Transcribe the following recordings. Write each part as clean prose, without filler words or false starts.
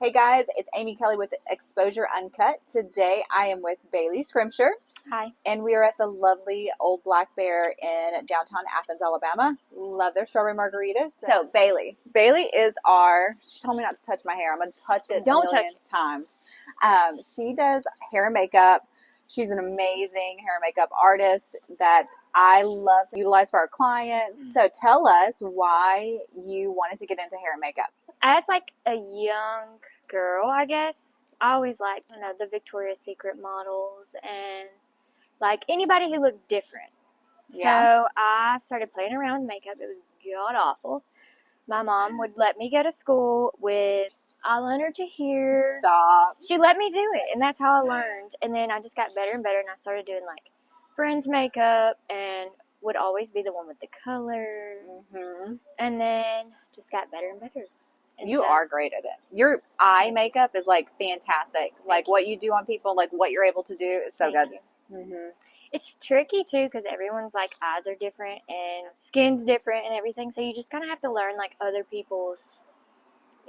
Hey guys, it's Amy Kelly with Exposure Uncut. Today I am with Bailee Schrimsher. Hi. And we are at the lovely Old Black Bear in downtown Athens, Alabama. Love their strawberry margaritas. So Bailee is she told me not to touch my hair. I'm going to touch it Don't a million times. She does hair and makeup. She's an amazing hair and makeup artist that I love to utilize for our clients. So tell us why you wanted to get into hair and makeup. As like a young girl, I guess, I always liked, the Victoria's Secret models and like anybody who looked different. Yeah. So I started playing around with makeup. It was god awful. My mom would let me go to school with eyeliner to here. Stop. She let me do it, and that's how I learned. And then I just got better and better, and I started doing like friends' makeup and would always be the one with the color. Mm-hmm. And then just got better and better. And You are great at it. Your eye makeup is like fantastic. Like what you do on people, like what you're able to do is so good. Mm-hmm. It's tricky too because everyone's like eyes are different and skin's different and everything. So you just kind of have to learn like other people's,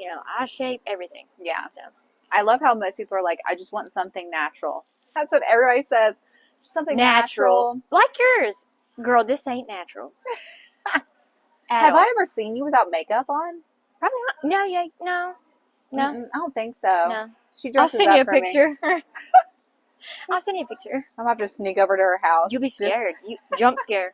eye shape, everything. Yeah. So I love how most people are like, I just want something natural. That's what everybody says. Just something natural. Like yours. Girl, this ain't natural. Have I ever seen you without makeup on? Probably not. No. Mm-mm, I don't think so. No. She dresses I'll send you a up for picture. me. I'll send you a picture. I'm going to have to sneak over to her house. You'll be scared. You jump scare.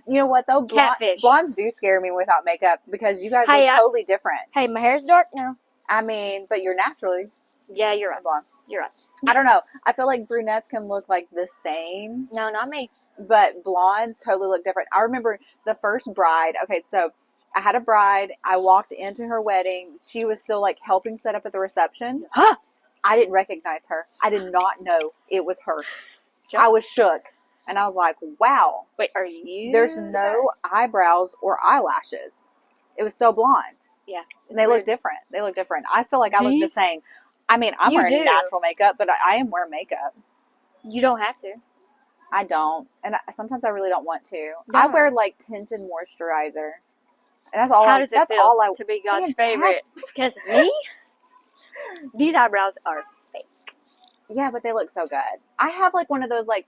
You know what, though? Catfish. Blondes do scare me without makeup because you guys look totally different. Hey, my hair's dark now. I mean, but you're naturally. Yeah, you're right. Blonde. You're right. I don't know. I feel like brunettes can look like the same. No, not me. But blondes totally look different. I remember the first bride. Okay, so I had a bride. I walked into her wedding. She was still like helping set up at the reception. Huh? I didn't recognize her. I did not know it was her. I was shook. And I was like, wow. Wait, are you? There's no eyebrows or eyelashes. It was so blonde. Yeah. And they look different. I feel like I look the same. I mean, I'm wearing natural makeup, but I am wearing makeup. You don't have to. I don't. And sometimes I really don't want to. I wear like tinted moisturizer. And that's all. How does it feel to be God's favorite? Because me? These eyebrows are fake. Yeah, but they look so good. I have like one of those like,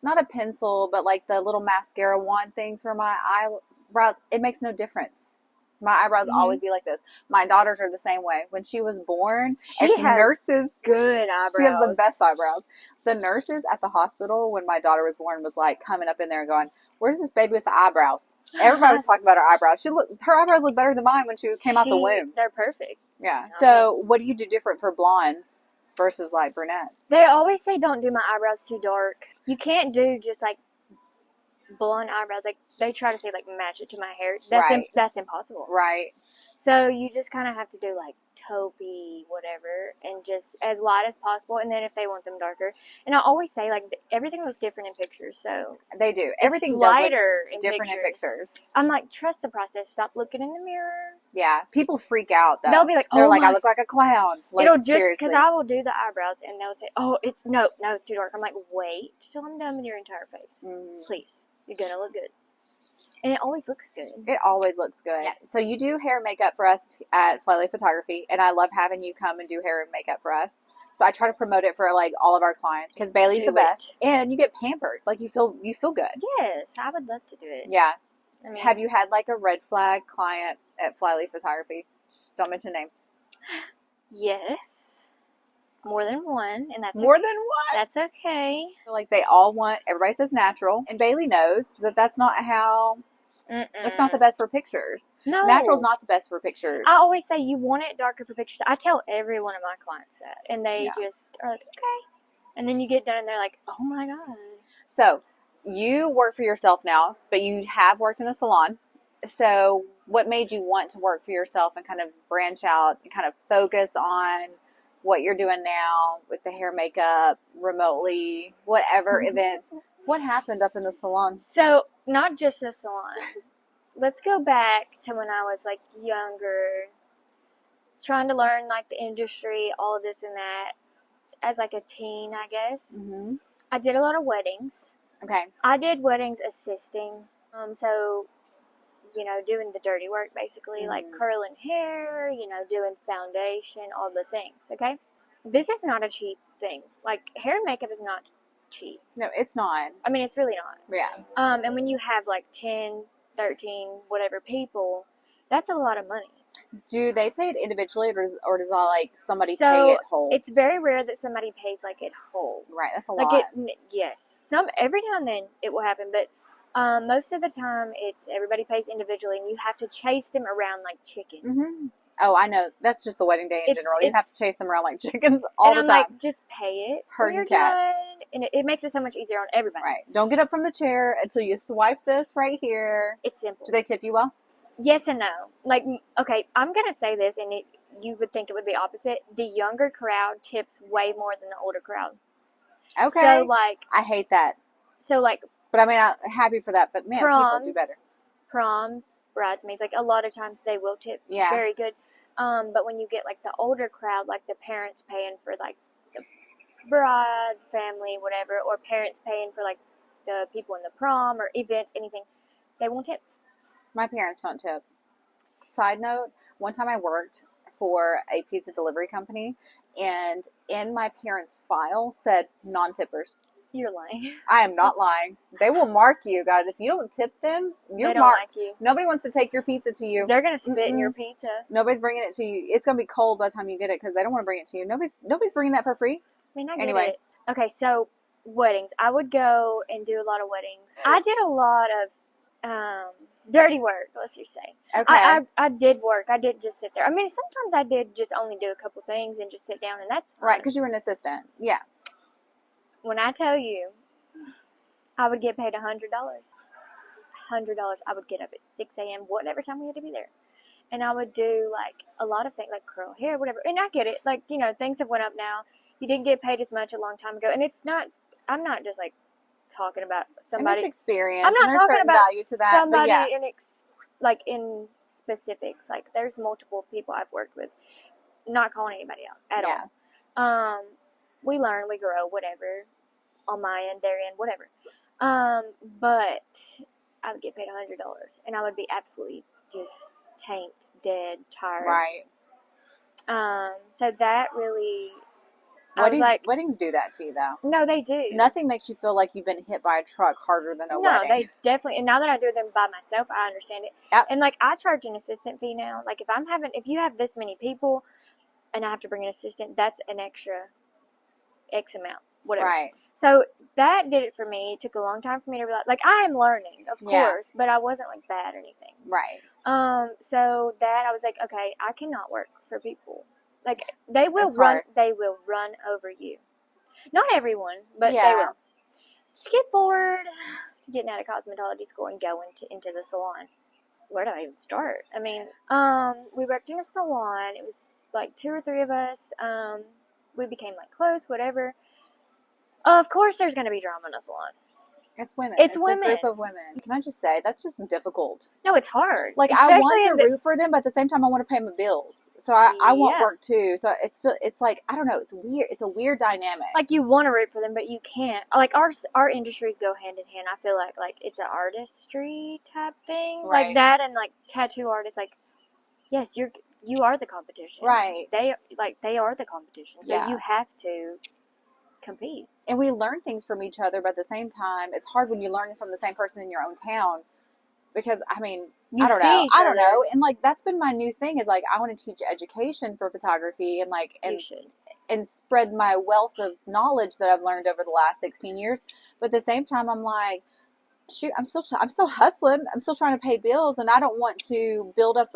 not a pencil, but like the little mascara wand things for my eyebrows. It makes no difference. My eyebrows always be like this. My daughters are the same way. When she was born, she has good eyebrows. She has the best eyebrows. The nurses at the hospital when my daughter was born was like coming up in there and going, "Where's this baby with the eyebrows?" Everybody was talking about her eyebrows. Her eyebrows look better than mine when she came out the womb. They're perfect. Yeah. So what do you do different for blondes versus like brunettes? They always say don't do my eyebrows too dark. You can't do just like blonde eyebrows. Like they try to say like match it to my hair. That's impossible. Right. So you just kind of have to do like taupey whatever and just as light as possible. And then if they want them darker, and I always say like everything looks different in pictures. So they do. Everything does lighter look different in pictures. I'm like, trust the process. Stop looking in the mirror. Yeah, people freak out though. They'll be like, they're like, I look like a clown. Like, it'll just seriously. because I will do the eyebrows and they'll say, oh, it's too dark. I'm like, wait till I'm done with your entire face, please. You're gonna look good. And it always looks good. It always looks good. Yeah. So you do hair and makeup for us at Bailee Photography, and I love having you come and do hair and makeup for us. So I try to promote it for like all of our clients because Bailee's the best, and you get pampered. Like you feel good. Yes, I would love to do it. Yeah. I mean, have you had like a red flag client at Bailee Photography? Just don't mention names. Yes. More than one, and that's more than one. That's okay. Like they all want. Everybody says natural, and Bailee knows that that's not how. It's not the best for pictures. No, natural's not the best for pictures. I always say you want it darker for pictures. I tell every one of my clients that, and they just are like, okay. And then you get done, and they're like, oh my god. So you work for yourself now, but you have worked in a salon. So what made you want to work for yourself and kind of branch out and kind of focus on what you're doing now with the hair, makeup, remotely, whatever events? What happened up in the salon? So, not just the salon. Let's go back to when I was, like, younger, trying to learn, like, the industry, all of this and that, as, like, a teen, I guess. Mm-hmm. I did a lot of weddings. Okay. I did weddings assisting. So, doing the dirty work, basically, like curling hair, doing foundation, all the things, okay? This is not a cheap thing. Like, hair and makeup is not cheap. No, it's not. I mean, it's really not. Yeah. And when you have, like, 10, 13, whatever people, that's a lot of money. Do they pay it individually, or does like somebody pay it whole? It's very rare that somebody pays like it whole. Right, that's a lot. Yes, every now and then it will happen, but most of the time it's everybody pays individually, and you have to chase them around like chickens. Mm-hmm. Oh, I know. That's just the wedding day in general. You have to chase them around like chickens all the time. Like, just pay it. Herding cats. And it makes it so much easier on everybody. Right. Don't get up from the chair until you swipe this right here. It's simple. Do they tip you well? Yes and no. Like, okay, I'm going to say this, and you would think it would be opposite. The younger crowd tips way more than the older crowd. Okay. So, like... I hate that. So, like... But, I mean, I'm happy for that. But, man, people do better. Proms, bridesmaids, like, a lot of times they will tip very good. But when you get, like, the older crowd, like, the parents paying for, like, the bride, family, whatever, or parents paying for, like, the people in the prom or events, anything, they won't tip. My parents don't tip. Side note, one time I worked for a pizza delivery company, and in my parents' file said non-tippers. You're lying. I am not lying. They will mark you, guys. If you don't tip them, you're marked. Like you. Nobody wants to take your pizza to you. They're going to spit in your pizza. Nobody's bringing it to you. It's going to be cold by the time you get it because they don't want to bring it to you. Nobody's bringing that for free. I mean, I get it. Okay, so weddings. I would go and do a lot of weddings. I did a lot of dirty work, let's just say. Okay. I did work. I didn't just sit there. I mean, sometimes I did just only do a couple things and just sit down, and that's fine. Right, because you were an assistant. Yeah. When I tell you, I would get paid $100. I would get up at 6 a.m., whatever time we had to be there. And I would do, like, a lot of things, like curl hair, whatever. And I get it. Like, things have went up now. You didn't get paid as much a long time ago. And it's not, I'm not just, like, talking about somebody. And it's experience. I'm not talking about value to that, somebody but in specifics. Like, there's multiple people I've worked with. Not calling anybody out at all. We learn, we grow, whatever. On my end, their end, whatever. But I would get paid $100, and I would be absolutely just tanked, dead, tired. Right. So that really. Weddings do that to you, though. No, they do. Nothing makes you feel like you've been hit by a truck harder than a wedding. No, they definitely. And now that I do them by myself, I understand it. Yep. And like, I charge an assistant fee now. Like, if you have this many people, and I have to bring an assistant, that's an extra X amount, whatever. Right. So that did it for me. It took a long time for me to realize. Like, I am learning, of course, but I wasn't like bad or anything. Right. So that I was like, okay, I cannot work for people. Like, they will run over you. Not everyone, but they will. Skip forward, getting out of cosmetology school and going into the salon. Where do I even start? I mean, we worked in a salon. It was like 2 or 3 of us. We became like close, whatever. Of course, there's going to be drama in a salon. It's women. It's a women. group of women. Can I just say, that's just difficult. No, it's hard. Like, I want to root for them, but at the same time, I want to pay my bills. So I want work too. So it's like, I don't know. It's weird. It's a weird dynamic. Like, you want to root for them, but you can't. Like, our industries go hand in hand. I feel like it's an artistry type thing. Right. Like that, and like tattoo artists, like, yes, you are the competition. Right. They are the competition. So you have to compete. And we learn things from each other, but at the same time, it's hard when you learn from the same person in your own town. Because, I mean, I don't know. And, like, that's been my new thing is, like, I want to teach education for photography and, like, and spread my wealth of knowledge that I've learned over the last 16 years. But at the same time, I'm like, shoot, I'm still hustling. I'm still trying to pay bills, and I don't want to build up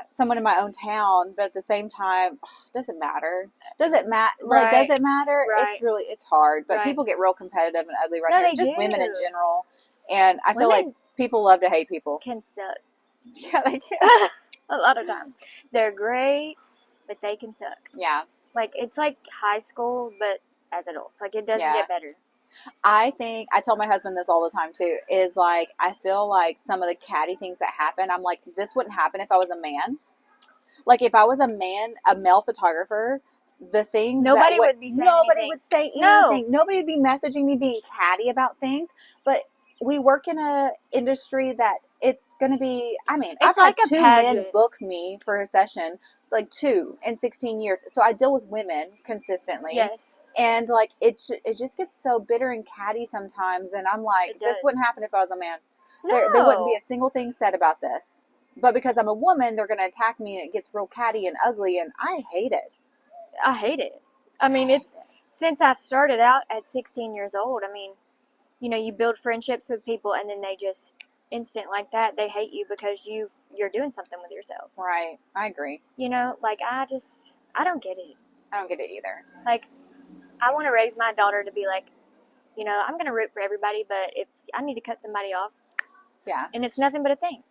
someone in my own town, but at the same time, doesn't matter. Does it matter? Right. Like, does it matter? Right. It's hard, but right. people get real competitive and ugly right No, now. they Just do. women in general. And I feel like people love to hate people. Can suck. Yeah, they can. A lot of times. They're great, but they can suck. Yeah. Like, it's like high school, but as adults. Like, it doesn't get better. I tell my husband this all the time too, is like, I feel like some of the catty things that happen, I'm like, this wouldn't happen if I was a man. Like, if I was a male photographer, the things nobody would be saying nobody anything. would say anything. No. Nobody would be messaging me being catty about things. But we work in a industry that it's going to be, I mean, It's I've like had a 2 men pageant. book me for a session, like 2 in 16 years. So I deal with women consistently. Yes, And like, it just gets so bitter and catty sometimes. And I'm like, it this does. wouldn't happen if I was a man. No. There wouldn't be a single thing said about this. But because I'm a woman, they're going to attack me and it gets real catty and ugly. And I hate it. I hate it. I mean, it's since I started out at 16 years old. I mean, you know, you build friendships with people and then they just instant like that. They hate you because you're doing something with yourself. Right. I agree. You know, like I don't get it. I don't get it either. Like, I want to raise my daughter to be like, you know, I'm going to root for everybody, but if I need to cut somebody off, yeah, and it's nothing but a thing.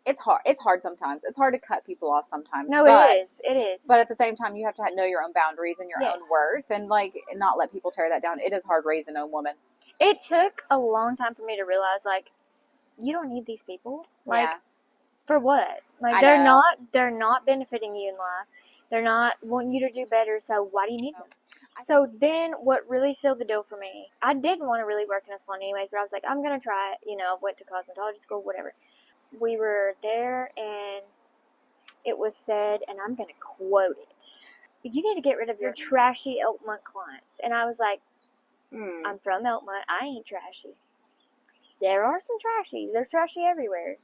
It's hard. It's hard sometimes. It's hard to cut people off sometimes. No, but, it is. It is. But at the same time, you have to know your own boundaries and your own worth, and like not let people tear that down. It is hard raising a woman. It took a long time for me to realize, like, you don't need these people. Like, for what? Like, they're not benefiting you in life. They're not wanting you to do better. So why do you need them? So then, what really sealed the deal for me? I didn't want to really work in a salon anyways, but I was like, I'm gonna try it. You know, I went to cosmetology school, whatever. We were there, and it was said, and I'm going to quote it, you need to get rid of your trashy Elkmont clients. And I was like, I'm from Elkmont. I ain't trashy. There are some trashies. They're trashy everywhere.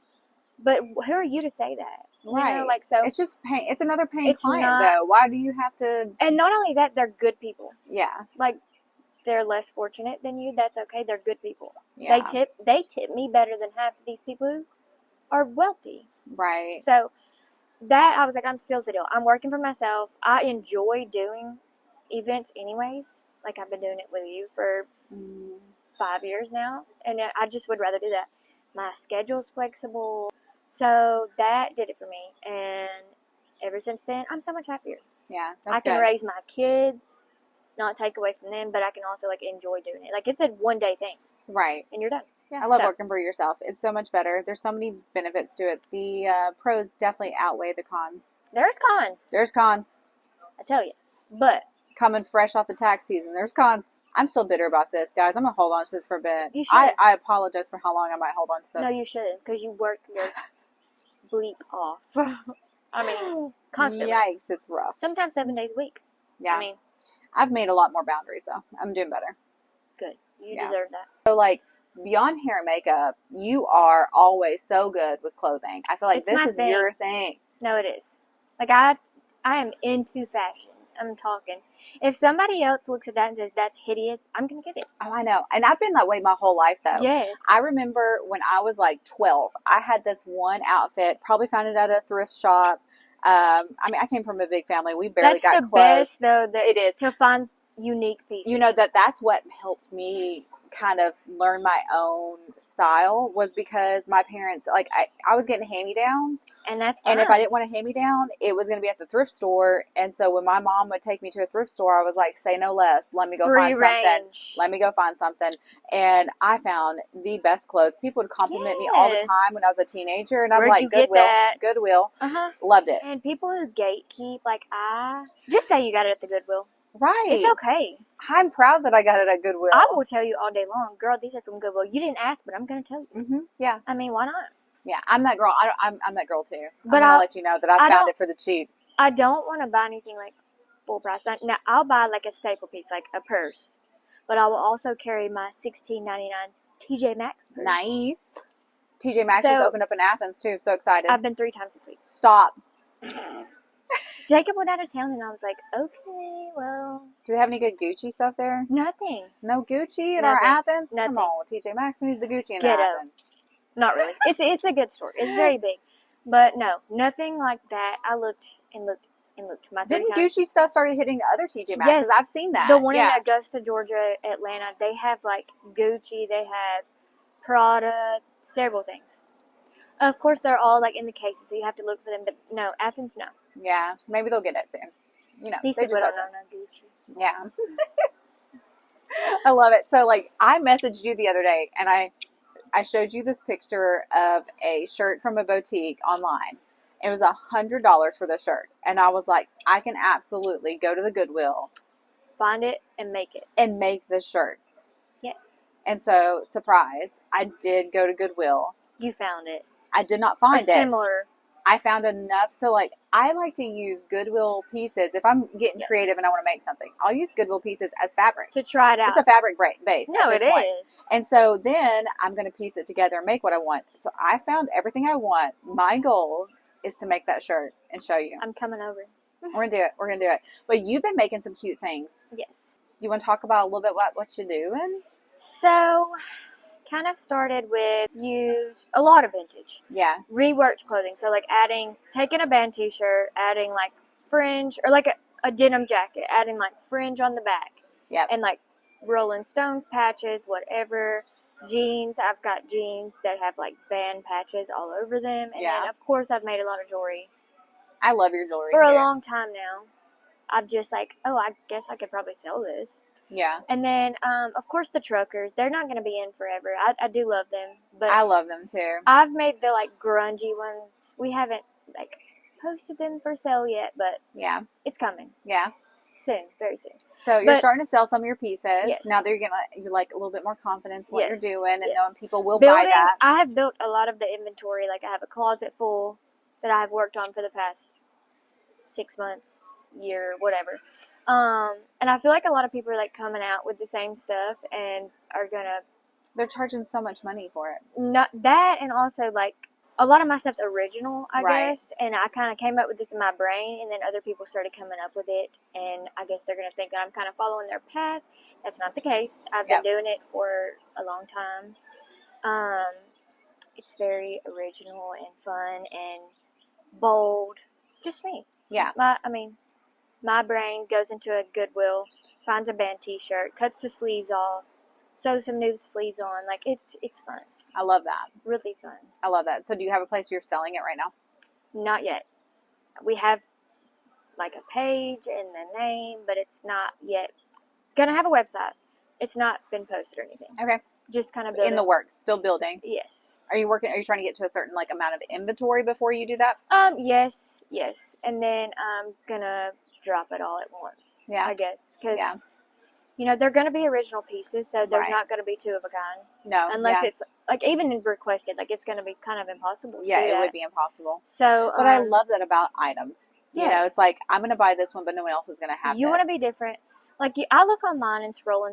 But who are you to say that? Right. You know, like, so it's just pain. It's another paying client, though. Why do you have to? And not only that, they're good people. Yeah. Like, they're less fortunate than you. That's okay. They're good people. Yeah. They tip me better than half of these people who are wealthy. Right. So that, I was like, I'm still the deal. I'm working for myself. I enjoy doing events anyways. Like, I've been doing it with you for 5 years now, and I just would rather do that. My schedule's flexible. So that did it for me, and ever since then, I'm so much happier. Yeah, that's I can raise my kids, not take away from them, but I can also, like, enjoy doing it. Like, it's a one-day thing. Right. And you're done. Yeah, I love working for yourself. It's so much better. There's so many benefits to it. The pros definitely outweigh the cons. There's cons. There's cons. I tell you. But coming fresh off the tax season, there's cons. I'm still bitter about this, guys. I'm going to hold on to this for a bit. You should. I apologize for how long I might hold on to this. No, you shouldn't, because you work your bleep off. I mean, constantly. Yikes, it's rough. Sometimes 7 days a week. Yeah. I mean, I've made a lot more boundaries, though. I'm doing better. Good. You deserve that. So, like, beyond hair and makeup, you are always so good with clothing. I feel like this is your thing. No, it is. Like, I am into fashion. I'm talking. If somebody else looks at that and says, that's hideous, I'm going to get it. Oh, I know. And I've been that way my whole life, though. Yes. I remember when I was like 12, I had this one outfit, probably found it at a thrift shop. I mean, I came from a big family. We barely got clothes. That's the best, though. It is. To find unique pieces. You know, that's what helped me kind of learn my own style, was because my parents, like, I was getting hand-me-downs, and that's fine. And if I didn't want a hand-me-down, it was going to be at the thrift store. And so when my mom would take me to a thrift store, I was like, say no less, let me go find something. And I found the best clothes. People would compliment me all the time when I was a teenager, and I'm like, Goodwill. Loved it. And people who gatekeep, like, just say you got it at the Goodwill. Right. It's okay. I'm proud that I got it at Goodwill. I will tell you all day long, girl, these are from Goodwill. You didn't ask, but I'm going to tell you. Mm-hmm. Yeah. I mean, why not? Yeah, I'm that girl. I'm that girl too. But I'm going to let you know that I found it for the cheap. I don't want to buy anything like full price. Now, I'll buy like a staple piece, like a purse. But I will also carry my $16.99 TJ Maxx purse. Nice. TJ Maxx just opened up in Athens too. I'm so excited. I've been 3 times this week. Stop. Jacob went out of town, and I was like, okay, well. Do they have any good Gucci stuff there? Nothing. No Gucci in our Athens? Nothing. Come on, TJ Maxx. We need the Gucci in our Athens. Not really. It's a good store. It's very big. But no, nothing like that. I looked and looked and looked. Didn't Gucci stuff started hitting other TJ Maxxes? Yes. I've seen that. The one in Augusta, Georgia, Atlanta, they have like Gucci, they have Prada, several things. Of course, they're all like in the cases, so you have to look for them. But no, Athens, no. Yeah, maybe they'll get it soon. You know, these people don't know no Gucci. Yeah. I love it. So, like, I messaged you the other day, and I showed you this picture of a shirt from a boutique online. It was $100 for the shirt. And I was like, I can absolutely go to the Goodwill. Find it and make it. And make this shirt. Yes. And so, surprise, I did go to Goodwill. You found it. I did not find it. Similar. I found enough. So, like, I like to use Goodwill pieces. If I'm getting Yes. creative and I want to make something, I'll use Goodwill pieces as fabric. To try it out. It's a fabric base No, at this it point. is. And so then I'm going to piece it together and make what I want. So I found everything I want. My goal is to make that shirt and show you. I'm coming over. We're going to do it. We're going to do it. But you've been making some cute things. Yes. Do you want to talk about a little bit what you're doing? So, kind of started with used a lot of vintage. Yeah. Reworked clothing. So, like, taking a band t-shirt, adding, like, fringe, or, like, a denim jacket, adding, like, fringe on the back. Yep. And, like, Rolling Stones patches, whatever. Jeans. I've got jeans that have, like, band patches all over them. And then, of course, I've made a lot of jewelry. I love your jewelry, For too. a long time now. I'm just like, I guess I could probably sell this. Yeah. And then, of course, the truckers. They're not going to be in forever. I do love them. But I love them, too. I've made the, like, grungy ones. We haven't, like, posted them for sale yet, but yeah, it's coming. Yeah. Soon. Very soon. So you're starting to sell some of your pieces. Yes. Now that you're like a little bit more confidence in what you're doing and knowing people will building, buy that. I have built a lot of the inventory. Like, I have a closet full that I've worked on for the past 6 months, year, whatever. And I feel like a lot of people are, like, coming out with the same stuff and are gonna... They're charging so much money for it. Not that, and also, like, a lot of my stuff's original, I guess, and I kind of came up with this in my brain, and then other people started coming up with it, and I guess they're gonna think that I'm kind of following their path. That's not the case. I've been doing it for a long time. It's very original and fun and bold. Just me. Yeah. My brain goes into a Goodwill, finds a band t-shirt, cuts the sleeves off, sews some new sleeves on. Like, it's fun. I love that. Really fun. I love that. So do you have a place you're selling it right now? Not yet. We have, like, a page and the name, but it's not yet. Gonna have a website. It's not been posted or anything. Okay. Just kind of building. In the works. Still building. Yes. Are you trying to get to a certain, like, amount of inventory before you do that? Yes. And then I'm gonna drop it all at once. Yeah. I guess. Because, they're gonna be original pieces, so there's not gonna be two of a kind. No. Unless it's, like, even in requested, like, it's gonna be kind of impossible to do it would be impossible. So, but I love that about items. Yes. You know, it's like, I'm gonna buy this one, but no one else is gonna have You want to be different. Like, I look online and scroll.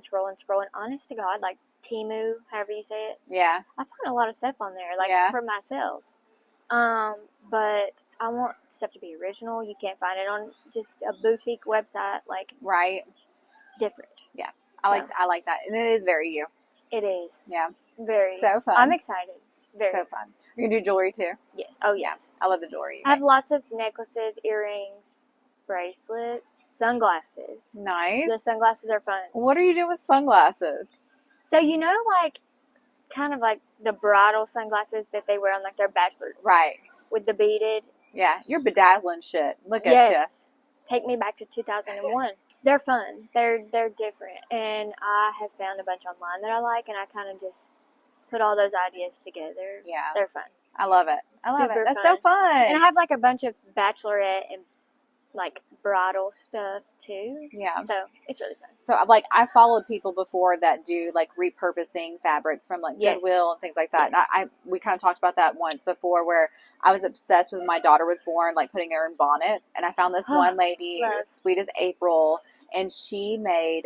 Honest to God, like, Temu, however you say it. Yeah. I find a lot of stuff on there, like, for myself. But I want stuff to be original. You can't find it on just a boutique website, like, different. Yeah. I like that. And it is very you. It is. Yeah. Very. So fun. I'm excited. Very so fun. You're going to do jewelry too? Yes. Oh, yes. Yeah. I love the jewelry. I have lots of necklaces, earrings, bracelets, sunglasses. Nice. The sunglasses are fun. What are you doing with sunglasses? So, like, kind of like the bridal sunglasses that they wear on, like, their bachelor. Right. With the beaded. Yeah. You're bedazzling shit. Look at you. Take me back to 2001. They're fun. They're different. And I have found a bunch online that I like, and I kind of just put all those ideas together. Yeah. They're fun. I love it. Super That's fun. so fun. And I have, like, a bunch of bachelorette and, like, bridal stuff too. Yeah. So it's really fun. So, like, I followed people before that do, like, repurposing fabrics from, like, Goodwill and things like that. Yes. And we kind of talked about that once before, where I was obsessed with my daughter was born, like, putting her in bonnets. And I found this one lady, sweet as April, and she made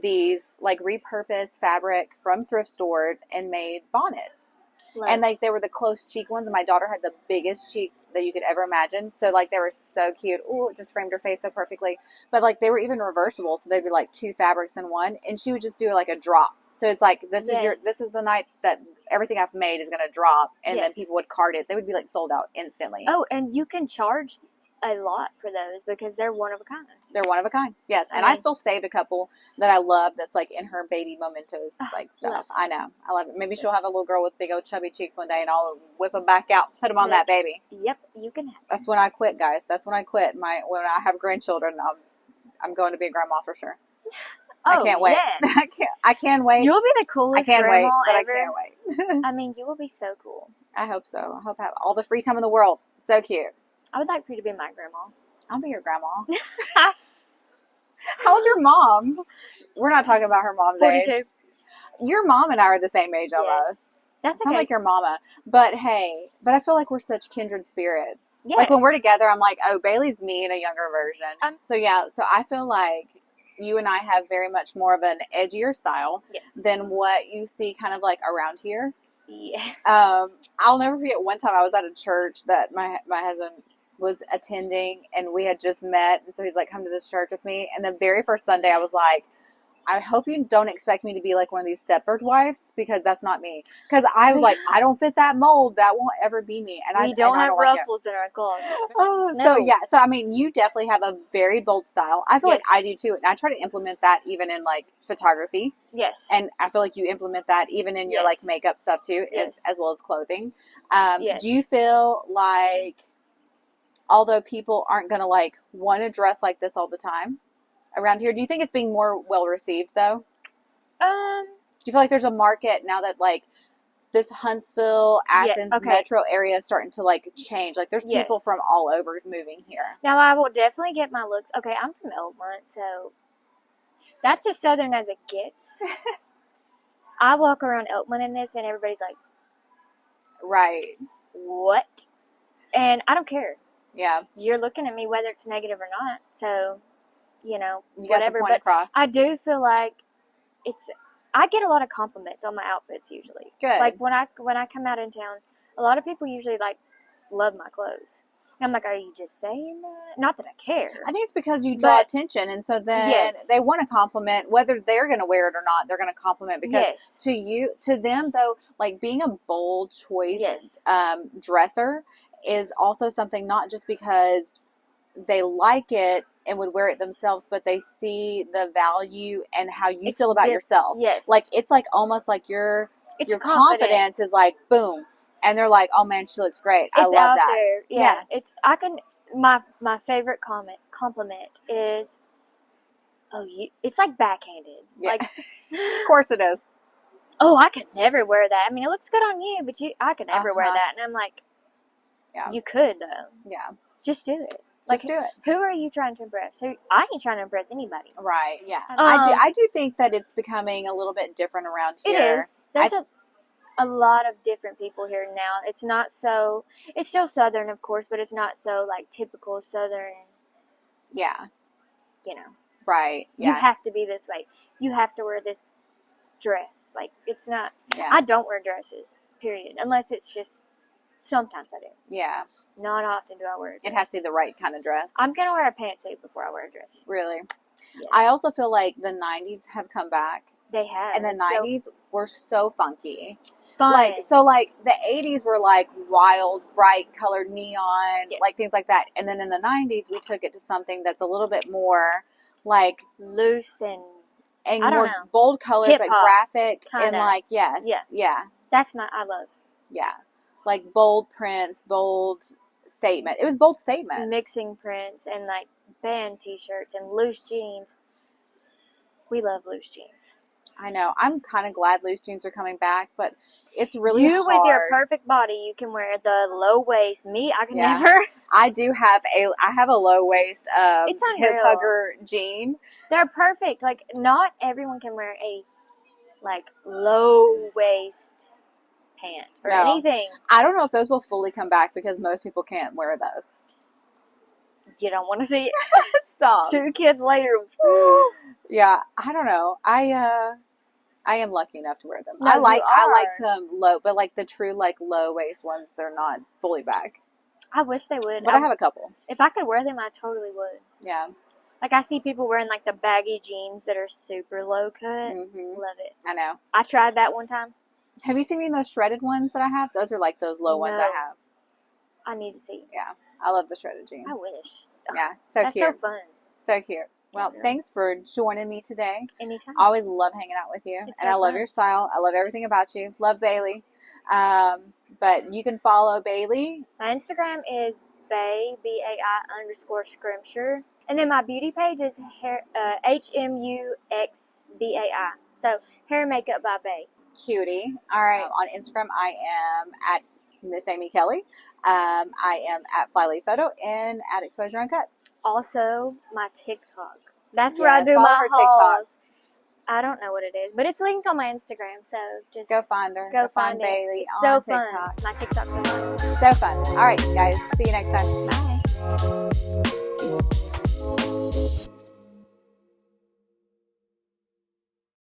these, like, repurposed fabric from thrift stores and made bonnets. And, like, they were the close cheek ones, and my daughter had the biggest cheeks that you could ever imagine. So, like, they were so cute. Ooh, it just framed her face so perfectly. But, like, they were even reversible, so they'd be, like, two fabrics in one, and she would just do, like, a drop. So it's like, this is the night that everything I've made is going to drop, and then people would cart it. They would be, like, sold out instantly. Oh, and you can charge a lot for those because they're one of a kind. They're one of a kind. Yes. And I still saved a couple that I love that's, like, in her baby mementos, like, stuff. I know. I love it. Maybe she'll have a little girl with big old chubby cheeks one day, and I'll whip them back out, put them on that baby. Yep, you can have them. That's when I quit, guys. That's when I quit. When I have grandchildren, I'm going to be a grandma for sure. I can't wait. Yes. I can't wait. You'll be the coolest grandma ever. I can't wait. I mean, you will be so cool. I hope so. I hope I have all the free time in the world. So cute. I would like for you to be my grandma. I'll be your grandma. How old's your mom? We're not talking about her mom's 42. age. Your mom and I are the same age almost. That's Sound okay. like your mama. But hey, but I feel like we're such kindred spirits. Yes. Like when we're together, I'm like, oh, Bailey's me in a younger version. So yeah, so I feel like you and I have very much more of an edgier style Yes. than what you see kind of like around here. Yeah. I'll never forget one time I was at a church that my husband was attending, and we had just met, and so he's like, come to this church with me. And the very first Sunday I was like, I hope you don't expect me to be like one of these Stepford wives, because that's not me. Because I was like, I don't fit that mold. That won't ever be me. And we don't have like ruffles in our closet. Oh, No. so yeah. So I mean, you definitely have a very bold style. I feel Yes. like I do too, and I try to implement that even in like photography. Yes. And I feel like you implement that even in your like makeup stuff too, as well as clothing. Yes. Do you feel like, although people aren't going to like want to dress like this all the time around here, do you think it's being more well received though? Do you feel like there's a market now that like this Huntsville, Athens metro area is starting to like change? Like there's people from all over moving here. Now I will definitely get my looks. Okay, I'm from Elmont, so that's as southern as it gets. I walk around Elmont in this, and everybody's like, right, what? And I don't care. Yeah. You're looking at me whether it's negative or not. So, you know, you whatever. Got the point across. I do feel like I get a lot of compliments on my outfits usually. Good. Like when I come out in town, a lot of people usually like love my clothes. And I'm like, are you just saying that? Not that I care. I think it's because you draw attention, and so then they want to compliment, whether they're going to wear it or not. They're going to compliment because to them though, like being a bold choice dresser is also something, not just because they like it and would wear it themselves, but they see the value and how you feel about yourself. Yes. Like it's like almost like your confidence is like boom. And they're like, "Oh man, she looks great. I love that." There. Yeah. My favorite compliment is, "Oh, it's like backhanded." Yeah. Like, of course it is. Oh, I could never wear that. I mean, it looks good on you, but I could never wear that. And I'm like, you could though. Yeah. Just do it. Just do it. Who are you trying to impress? I ain't trying to impress anybody. Right. Yeah. I do think that it's becoming a little bit different around here. It is. There's a lot of different people here now. It's not so. It's still Southern, of course, but it's not so like typical Southern. Yeah. You know. Right. Yeah. You have to be this way. You have to wear this dress. Like it's not. Yeah. I don't wear dresses. Period. Unless it's just. Sometimes I do. Yeah. Not often do I wear a dress. It has to be the right kind of dress. I'm going to wear a pantsuit before I wear a dress. Really? Yes. I also feel like the 90s have come back. They have. And the 90s were so funky. Fun. Like the 80s were like wild, bright colored neon, like things like that. And then in the 90s, we took it to something that's a little bit more like loose and more bold colored, but graphic. Kinda. And like, yeah. That's I love. Yeah. Like bold prints, bold statement. It was bold statements. Mixing prints and like band t-shirts and loose jeans. We love loose jeans. I know. I'm kind of glad loose jeans are coming back, but it's really hard. With your perfect body, you can wear the low waist. Me, I can never. I have a low waist it's hip hugger jean. They're perfect. Like not everyone can wear a like low waist pant or anything. I don't know if those will fully come back because most people can't wear those. You don't want to see it. Stop. 2 kids later. Yeah, I don't know. I am lucky enough to wear them. No, I like some low, but like the true like low waist ones are not fully back. I wish they would. But I have a couple. If I could wear them, I totally would. Yeah. Like I see people wearing like the baggy jeans that are super low cut. Mm-hmm. Love it. I know. I tried that one time. Have you seen me in those shredded ones that I have? Those are like those low ones I have. I need to see. Yeah. I love the shredded jeans. I wish. Yeah. So That's cute. so fun. So cute. Well, thanks for joining me today. Anytime. I always love hanging out with you. I love your style. I love everything about you. Love Bailee. But you can follow Bailee. My Instagram is _Schrimsher. And then my beauty page is HMUXBAI. So hair and makeup by Bay. Cutie. All right. On Instagram, I am at Miss Amy Kelly. I am at Flyleaf Photo and at Exposure Uncut. Also, my TikTok. That's where I do my hauls. I don't know what it is, but it's linked on my Instagram, so just Go find her. Go find Bailee It's on so TikTok. fun. My TikTok's so fun. So fun. All right, guys. See you next time. Bye.